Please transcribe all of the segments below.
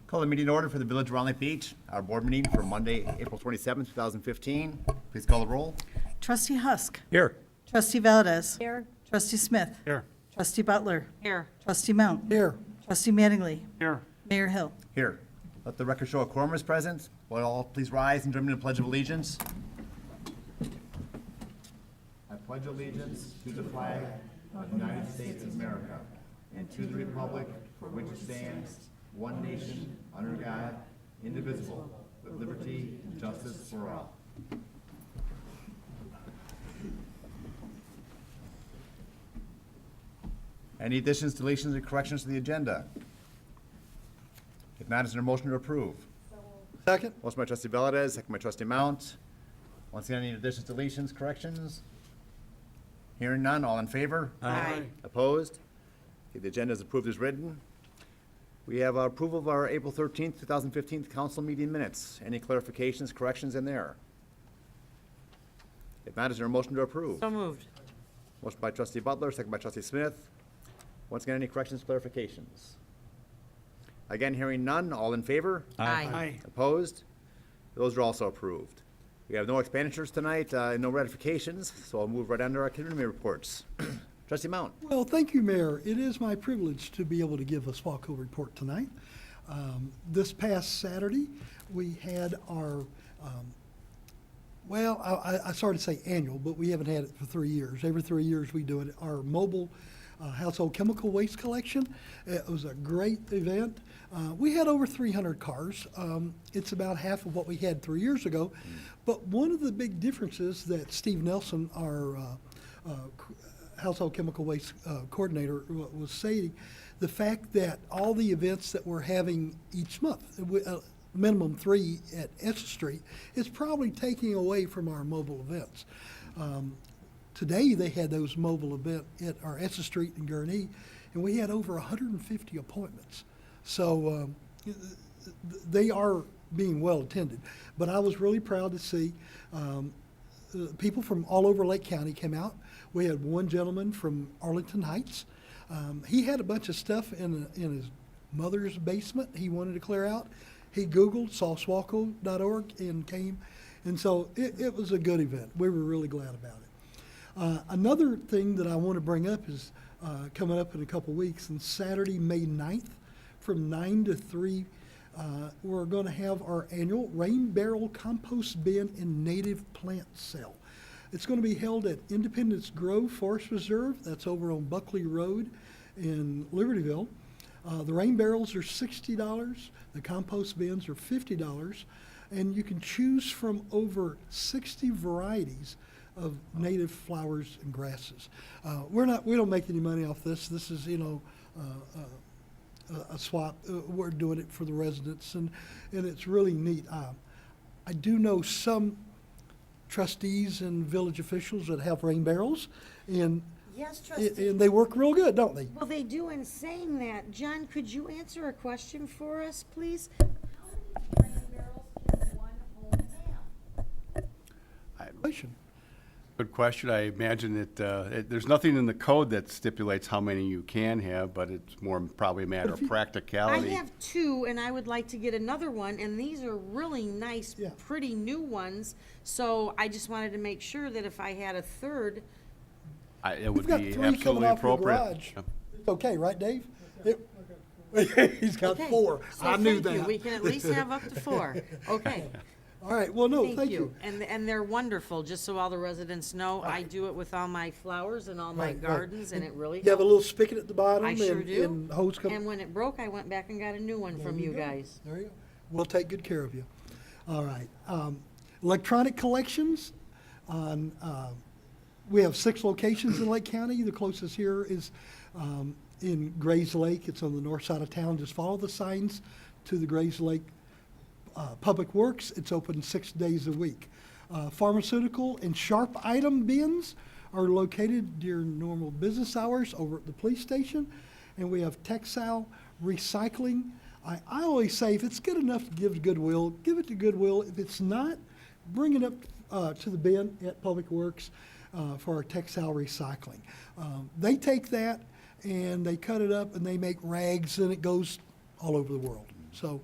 Call the meeting in order for the Village of Round Lake Beach, our board meeting for Monday, April 27th, 2015. Please call the roll. Trustee Husk. Here. Trustee Valdez. Here. Trustee Smith. Here. Trustee Butler. Here. Trustee Mount. Here. Trustee Mattingly. Here. Mayor Hill. Here. Let the record show a quorum is present. Will all please rise and join me in the Pledge of Allegiance. I pledge allegiance to the flag of the United States of America and to the republic for which it stands, one nation, under God, indivisible, with liberty and justice for all. Any additions, deletions, or corrections to the agenda? If not, is there a motion to approve? Second? Motion by trustee Valdez, second by trustee Mount. Once again, any additions, deletions, corrections? Hearing none, all in favor? Aye. Opposed? Okay, the agenda is approved as written. We have approval of our April 13th, 2015 council meeting minutes. Any clarifications, corrections in there? If not, is there a motion to approve? So moved. Motion by trustee Butler, second by trustee Smith. Once again, any corrections, clarifications? Again, hearing none, all in favor? Aye. Opposed? Those are also approved. We have no expenditures tonight, no ratifications, so I'll move right under our committee reports. Trustee Mount. Well, thank you, Mayor. It is my privilege to be able to give a SWACO report tonight. This past Saturday, we had our, I started to say annual, but we haven't had it for 3 years. Every 3 years we do it, our mobile household chemical waste collection. It was a great event. We had over 300 cars. It's about half of what we had 3 years ago. But one of the big differences that Steve Nelson, our household chemical waste coordinator, was saying, the fact that all the events that we're having each month, minimum 3 at Essex Street, is probably taking away from our mobile events. Today, they had those mobile event at our Essex Street in Gurnee, and we had over 150 appointments. So they are being well attended. But I was really proud to see people from all over Lake County came out. We had one gentleman from Arlington Heights. He had a bunch of stuff in his mother's basement he wanted to clear out. He Googled, saw SWACO.org, and came. And so it was a good event. We were really glad about it. Another thing that I want to bring up is coming up in a couple weeks, on Saturday, May 9th, from 9 to 3, we're going to have our annual Rain Barrel Compost Bin and Native Plant Sale. It's going to be held at Independence Grove Forest Reserve. That's over on Buckley Road in Libertyville. The rain barrels are $60. The compost bins are $50. And you can choose from over 60 varieties of native flowers and grasses. We don't make any money off this. This is, a swap. We're doing it for the residents, and it's really neat. I do know some trustees and village officials that have rain barrels, and Yes, trustee. and they work real good, don't they? Well, they do. In saying that, John, could you answer a question for us, please? Good question. I imagine that there's nothing in the code that stipulates how many you can have, but it's more probably a matter of I practicality. have 2, and I would like to get another one, and these are really nice, Yeah. pretty new ones. So I just wanted to make sure that if I had a third, It would We've got be 3 coming absolutely off your appropriate. garage. Yep. It's okay, right, Dave? He's got okay. 4. So I knew thank you. that. We can at least have up to 4. Okay. All right, well, no, Thank you. And they're wonderful, just so all the residents know. I do it with all my flowers and all my Right, right. gardens, and it really You have a helps. little spigot at the bottom I sure and do. hose And when it broke, I went back and got a new one from you go. guys. There you go. We'll take good care of you. All right. Electronic collections on, we have 6 locations in Lake County. The closest here is in Grays Lake. It's on the north side of town. Just follow the signs to the Grays Lake Public Works. It's open 6 days a week. Pharmaceutical and sharp item bins are located during normal business hours over at the police station. And we have textile recycling. I always say, if it's good enough to give to Goodwill, give it to Goodwill. If it's not, bring it up to the bin at Public Works for our textile recycling. They take that and they cut it up and they make rags, and it goes all over the world. So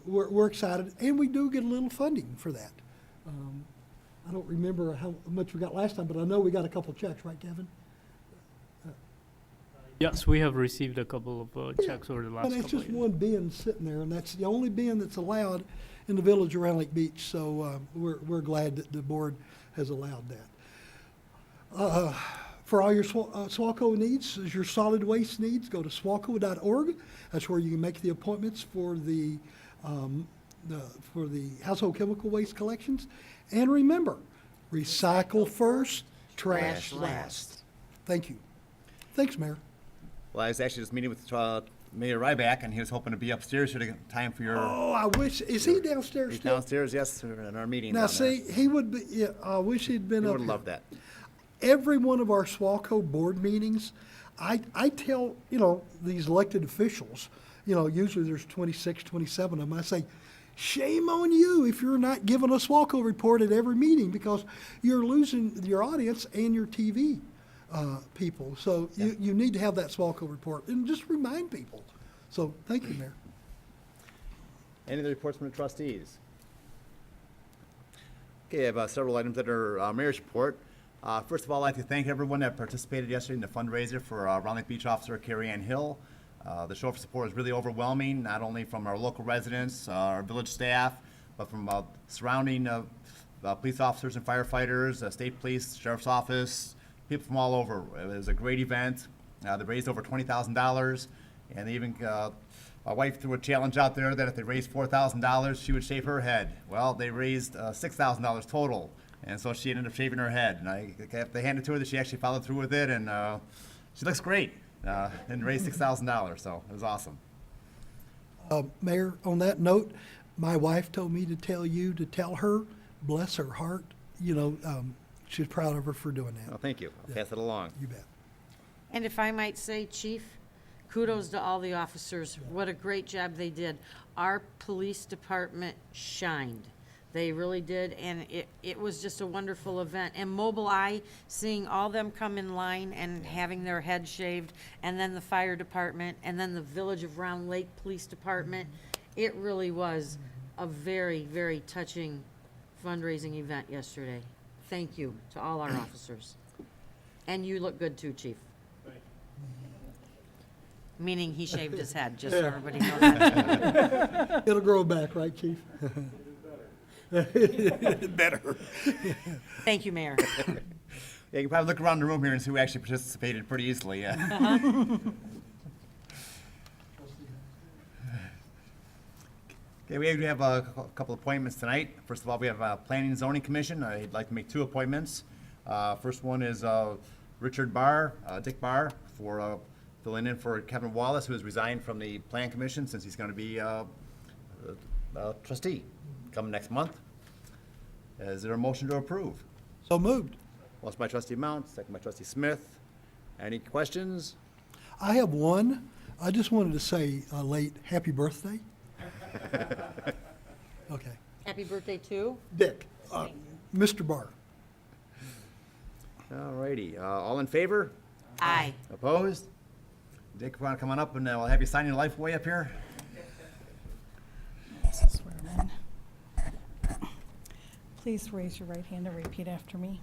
We're excited, and we do get a little funding for that. I don't remember how much we got last time, but I know we got a couple checks, right, Kevin? Yes, we have received a couple of checks over the last And couple it's just of years. one bin sitting there, and that's the only bin that's allowed in the village of Round Lake Beach, so we're glad that the board has allowed that. For all your SWACO needs, your solid waste needs, go to swaco.org. That's where you can make the appointments for the household chemical waste collections. And remember, recycle first, trash last. Thank you. Thanks, Mayor. Well, I was actually just meeting with Mayor Ryback, and he was hoping to be upstairs at a time for your. Oh, I wish, is he downstairs He's still? downstairs, yes, we're in our meeting. Now, down there. see, he would be, yeah, I wish he'd been He up would here. love that. Every one of our SWACO board meetings, I tell, these elected officials, usually there's 26, 27 of them, I say, shame on you if you're not giving a SWACO report at every meeting, because you're losing your audience and your TV people. So you need to have that SWACO report, and just remind people. So, thank you, Mayor. Any other reports from the trustees? Okay, I have several items that are mayor's report. First of all, I'd like to thank everyone that participated yesterday in the fundraiser for Round Lake Beach Officer Carrie Ann Hill. The show of support was really overwhelming, not only from our local residents, our village staff, but from surrounding police officers and firefighters, state police, sheriff's office, people from all over. It was a great event. They raised over $20,000, and they even my wife threw a challenge out there that if they raised $4,000, she would shave her head. Well, they raised $6,000 total, and so she ended up shaving her head. And they handed to her that she actually followed through with it, and she looks great. And raised $6,000, so it was awesome. Mayor, on that note, my wife told me to tell you to tell her, bless her heart, she's proud of her for doing Well, that. thank you. I'll pass it along. You bet. And if I might say, Chief, kudos to all the officers. What a great job they did. Our police department shined. They really did, and it was just a wonderful event. And Mobile Eye, seeing all them come in line and having their head shaved, and then the fire department, and then the Village of Round Lake Police Department, it really was a very, very touching fundraising event yesterday. Thank you to all our officers. And you look good too, Chief. Meaning he shaved his head, just so everybody knows that. It'll grow back, right, Chief? Better. Thank you, Mayor. Yeah, you can probably look around the room here and see who actually participated pretty easily, yeah. Okay, we have a couple appointments tonight. First of all, we have Planning and Zoning Commission. I'd like to make 2 appointments. First one is Richard Barr, Dick Barr, for filling in for Kevin Wallace, who has resigned from the Plan Commission since he's going to be a trustee coming next month. Is there a motion to approve? So moved. Motion by trustee Mount, second by trustee Smith. Any questions? I have one. I just wanted to say, late, happy birthday. Okay. Happy birthday, too. Dick, Mr. Barr. All righty, all in favor? Aye. Opposed? Dick, want to come on up and we'll have you sign your life away up here? Swear 'em in. Please raise your right hand and repeat after me.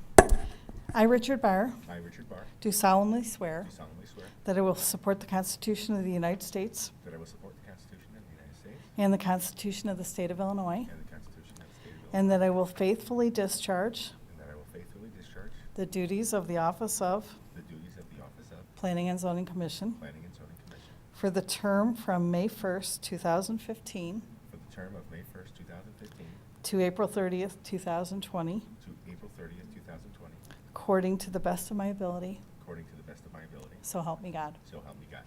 I, Richard Barr, I, Richard Barr, do solemnly swear do solemnly swear that I will support the Constitution of the United States that I will support the Constitution of the United States and the Constitution of the State of Illinois, and the Constitution of the State of Illinois, and that I will faithfully discharge and that I will faithfully discharge the duties of the office of the duties of the office of Planning and Zoning Commission Planning and Zoning Commission for the term from May 1st, 2015 for the term of May 1st, 2015 to April 30th, 2020, to April 30th, 2020, according to the best of my ability. according to the best of my ability. So help me God. So help me God.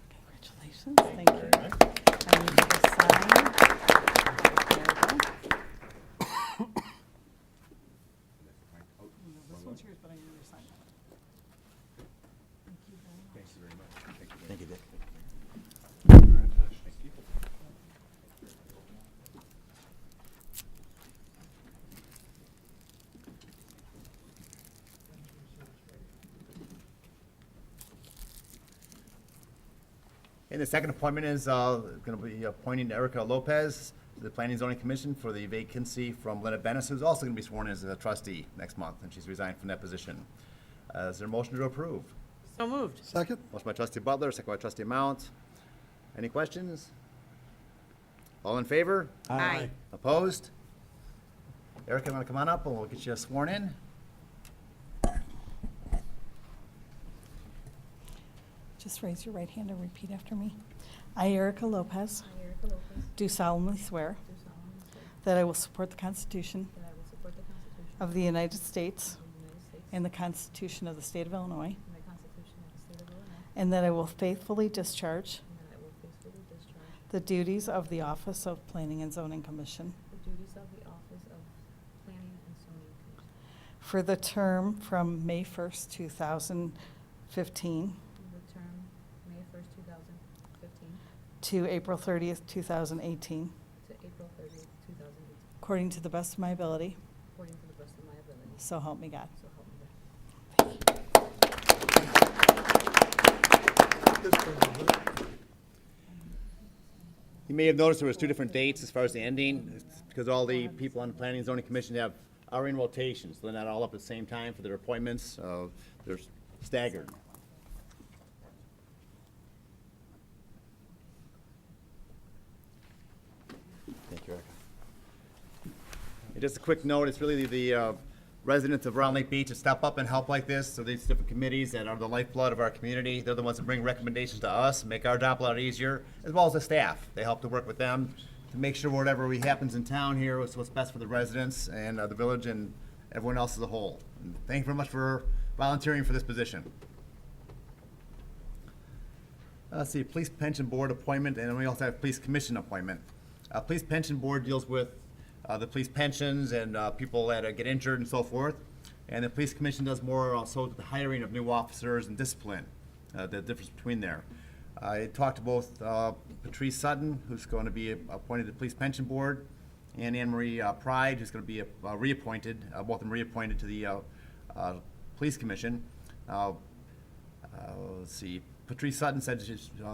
Congratulations. Thank you. Very much. I need you to sign. There we go. This one's yours, but I need you to sign that. Thank you very much. Thank you very much. Thank you, Dick. And the second appointment is going to be appointing Erica Lopez to the Planning and Zoning Commission for the vacancy from Linda Bennis, who's also going to be sworn in as a trustee next month, and she's resigned from that position. Is there a motion to approve? So moved. Second? Motion by trustee Butler, second by trustee Mount. Any questions? All in favor? Aye. Opposed? Erica, want to come on up and we'll get you sworn in? Just raise your right hand and repeat after me. I, Erica Lopez, I, Erica Lopez, do solemnly swear do solemnly swear that I will support the Constitution that I will support the Constitution of the United States of the United States and the Constitution of the State of Illinois, and the Constitution of the State of Illinois, and that I will faithfully discharge and that I will faithfully discharge the duties of the Office of Planning and Zoning Commission the duties of the Office of Planning and Zoning Commission for the term from May 1st, 2015 for the term May 1st, 2015 to April 30th, 2018, to April 30th, 2018, according to the best of my ability, according to the best of my ability. so help me God. So help me God. You may have noticed there was two different dates as far as the ending. It's because all the people on the Planning and Zoning Commission are in rotation, so they're not all up at the same time for their appointments. They're staggered. Thank you, Erica. And just a quick note, it's really the residents of Round Lake Beach that step up and help like this. So these different committees that are the lifeblood of our community, they're the ones that bring recommendations to us, make our job a lot easier, as well as the staff. They help to work with them to make sure whatever happens in town here is what's best for the residents and the village and everyone else as a whole. And thank you very much for volunteering for this position. Let's see, Police Pension Board appointment, and then we also have Police Commission appointment. Police Pension Board deals with the police pensions and people that get injured and so forth. And the Police Commission does more also with the hiring of new officers and discipline, the difference between there. I talked to both Patrice Sutton, who's going to be appointed to the Police Pension Board, and Anne Marie Pride, who's going to be reappointed, both of them reappointed to the Police Commission. Let's see. Patrice Sutton said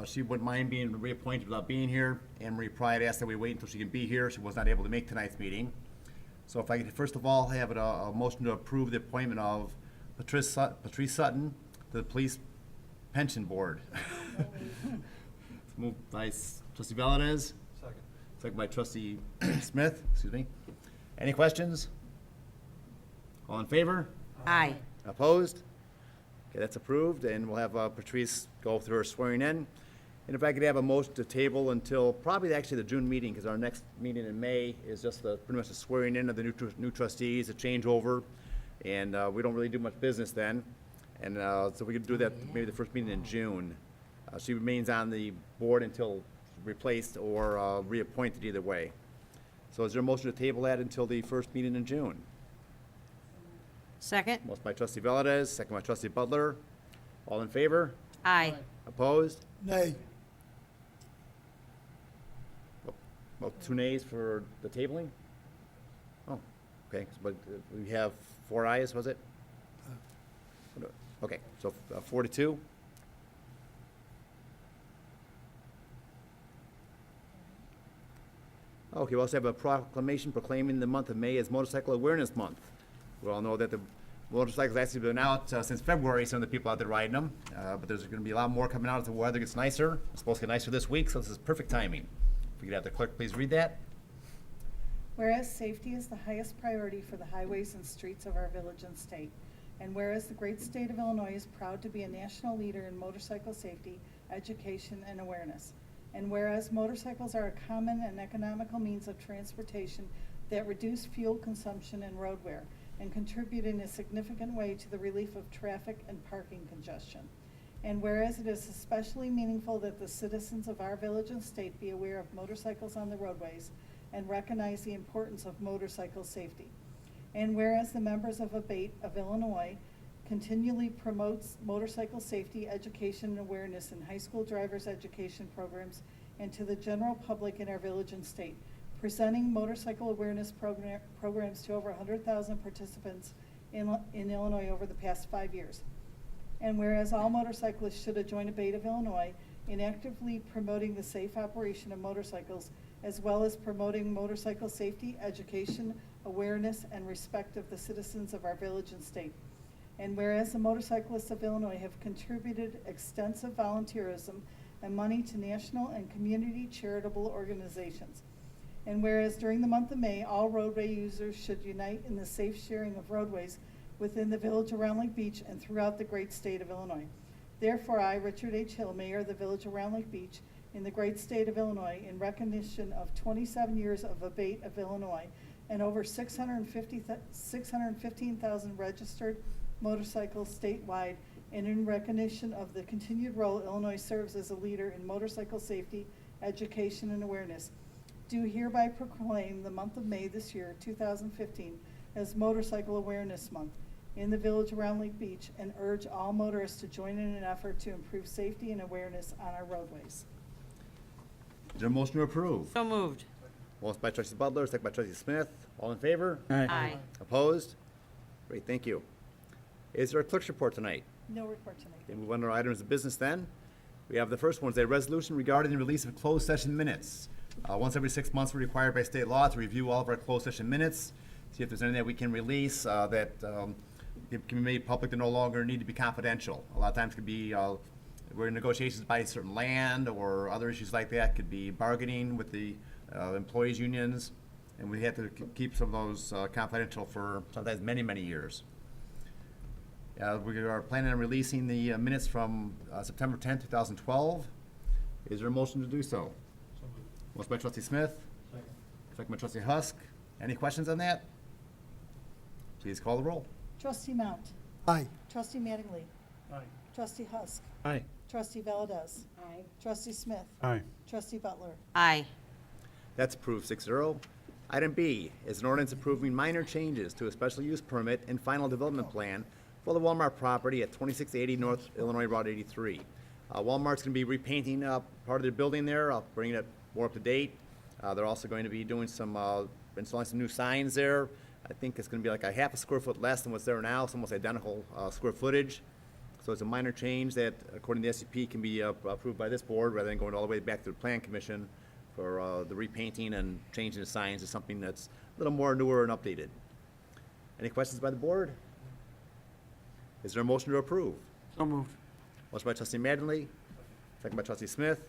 she wouldn't mind being reappointed without being here. Anne Marie Pride asked that we wait until she can be here. She was not able to make tonight's meeting. So if I could first of all have a motion to approve the appointment of Patrice Sutton to the Police Pension Board. Moved by trustee Valdez. Second by trustee Smith, excuse me. Any questions? All in favor? Aye. Opposed? Okay, that's approved, and we'll have Patrice go through her swearing in. And if I could have a motion to table until probably actually the June meeting, because our next meeting in May is just pretty much the swearing in of the new trustees, a changeover, and we don't really do much business then. And so we could do that maybe the first meeting in June. She remains on the board until replaced or reappointed either way. So is there a motion to table that until the first meeting in June? Second? Motion by trustee Valdez, second by trustee Butler. All in favor? Aye. Opposed? Nay. Well, 2 nays for the tabling? Oh, okay, but we have 4 ayes, was it? Okay, so 4 to 2? Okay, we also have a proclamation proclaiming the month of May as Motorcycle Awareness Month. We all know that the motorcycles actually been out since February, some of the people out there riding them, but there's going to be a lot more coming out as the weather gets nicer. It's supposed to get nicer this week, so this is perfect timing. If we could have the clerk please read that. Whereas safety is the highest priority for the highways and streets of our village and state, and whereas the great state of Illinois is proud to be a national leader in motorcycle safety, education, and awareness, and whereas motorcycles are a common and economical means of transportation that reduce fuel consumption and road wear, and contribute in a significant way to the relief of traffic and parking congestion. And whereas it is especially meaningful that the citizens of our village and state be aware of motorcycles on the roadways and recognize the importance of motorcycle safety. And whereas the members of ABATE of Illinois continually promotes motorcycle safety education and awareness in high school drivers education programs and to the general public in our village and state, presenting motorcycle awareness programs to over 100,000 participants in Illinois over the past 5 years. And whereas all motorcyclists should join ABATE of Illinois in actively promoting the safe operation of motorcycles, as well as promoting motorcycle safety, education, awareness, and respect of the citizens of our village and state. And whereas the motorcyclists of Illinois have contributed extensive volunteerism and money to national and community charitable organizations. And whereas during the month of May, all roadway users should unite in the safe sharing of roadways within the village of Round Lake Beach and throughout the great state of Illinois. Therefore, I, Richard H. Hill, Mayor of the Village of Round Lake Beach, in the great state of Illinois, in recognition of 27 years of Abate of Illinois and over 615,000 registered motorcycles statewide, and in recognition of the continued role Illinois serves as a leader in motorcycle safety, education, and awareness, do hereby proclaim the month of May this year, 2015, as Motorcycle Awareness Month in the Village of Round Lake Beach, and urge all motorists to join in an effort to improve safety and awareness on our roadways. Is there a motion to approve? So moved. Motion by trustee Butler, second by trustee Smith. All in favor? Aye. Opposed? Great, thank you. Is there a clerk's report tonight? No report tonight. Okay, move on to our items of business then. We have the first one, is a resolution regarding the release of closed session minutes. Once every 6 months, we're required by state law to review all of our closed session minutes, see if there's anything that we can release that can be made public that no longer need to be confidential. A lot of times it could be, we're in negotiations to buy certain land or other issues like that. Could be bargaining with the employees' unions, and we have to keep some of those confidential for sometimes many, many years. We are planning on releasing the minutes from September 10th, 2012. Is there a motion to do so? Motion by trustee Smith. Second by trustee Husk. Any questions on that? Please call the roll. Trustee Mount. Aye. Trustee Mattingly. Aye. Trustee Husk. Aye. Trustee Valdez. Aye. Trustee Smith. Aye. Trustee Butler. Aye. That's approved 6-0. Item B is an ordinance approving minor changes to a special use permit and final development plan for the Walmart property at 2680 North Illinois Route 83. Walmart's going to be repainting part of their building there, bringing it more up to date. They're also going to be doing some, installing some new signs there. I think it's going to be like a half a square foot less than what's there now. It's almost identical square footage. So it's a minor change that, according to the SCP, can be approved by this board rather than going all the way back to the Plan Commission for the repainting and changing the signs to something that's a little more newer and updated. Any questions by the board? Is there a motion to approve? So moved. Motion by trustee Mattingly, second by trustee Smith.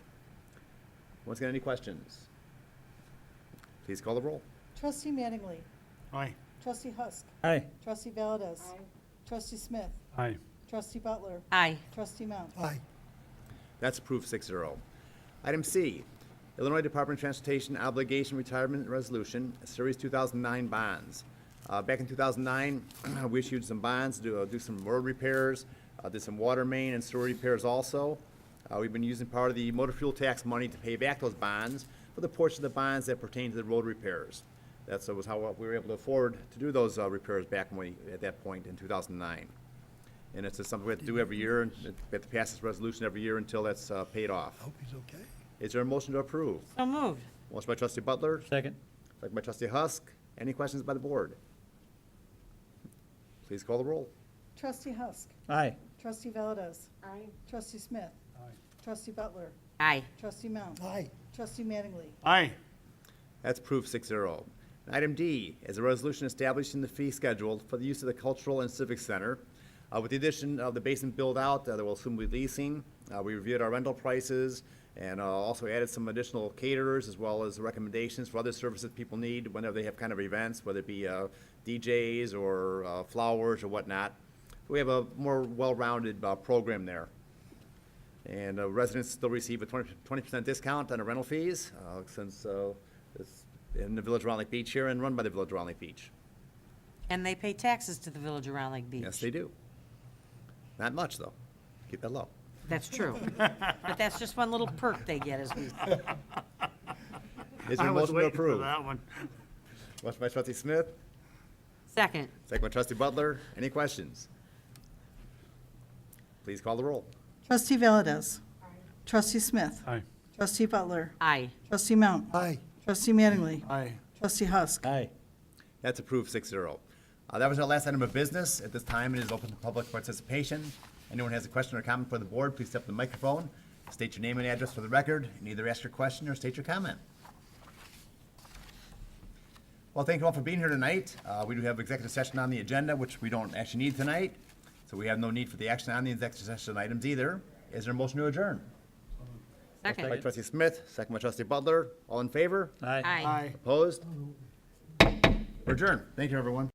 Once again, any questions? Please call the roll. Trustee Mattingly. Aye. Trustee Husk. Aye. Trustee Valdez. Trustee Smith. Aye. Trustee Butler. Aye. Trustee Mount. Aye. That's approved 6-0. Item C, Illinois Department of Transportation Obligation Retirement Resolution, Series 2009 bonds. Back in 2009, we issued some bonds to do some road repairs, did some water main and sewer repairs also. We've been using part of the motor fuel tax money to pay back those bonds for the portion of the bonds that pertain to the road repairs. That was how we were able to afford to do those repairs back at that point in 2009. And it's just something we have to do every year, and we have to pass this resolution every year until that's paid off. I hope he's okay. Is there a motion to approve? So moved. Motion by trustee Butler, Second. second by trustee Husk. Any questions by the board? Please call the roll. Trustee Husk. Aye. Trustee Valdez. Aye. Trustee Smith. Aye. Trustee Butler. Aye. Trustee Mount. Aye. Trustee Mattingly. Aye. That's approved 6-0. Item D is a resolution establishing the fee schedule for the use of the Cultural and Civic Center. With the addition of the basement build-out that we'll soon be leasing, we reviewed our rental prices and also added some additional caterers as well as recommendations for other services people need whenever they have kind of events, whether it be DJs or flowers or whatnot. We have a more well-rounded program there. And residents still receive a 20% discount on the rental fees since it's in the Village of Round Lake Beach here and run by the Village of Round Lake Beach. And they pay taxes to the Village of Round Lake Beach. Yes, they do. Not much, though. Keep that low. That's true. But that's just one little perk they get as we, Is there a motion to approve? one. Motion by trustee Smith, second. second by trustee Butler. Any questions? Please call the roll. Trustee Valdez. Trustee Smith. Aye. Trustee Butler. Aye. Trustee Mount. Aye. Trustee Mattingly. Aye. Trustee Husk. Aye. That's approved 6-0. That was our last item of business. At this time, it is open to public participation. Anyone has a question or comment for the board, please step to the microphone, State your name and address for the record, and either ask your question or state your comment. Well, thank you all for being here tonight. We do have executive session on the agenda, which we don't actually need tonight, so we have no need for the action on the executive session items either. Is there a motion to adjourn? By Second. trustee Smith, second by trustee Butler. All in favor? Aye. Opposed? We're adjourned. Thank you, everyone.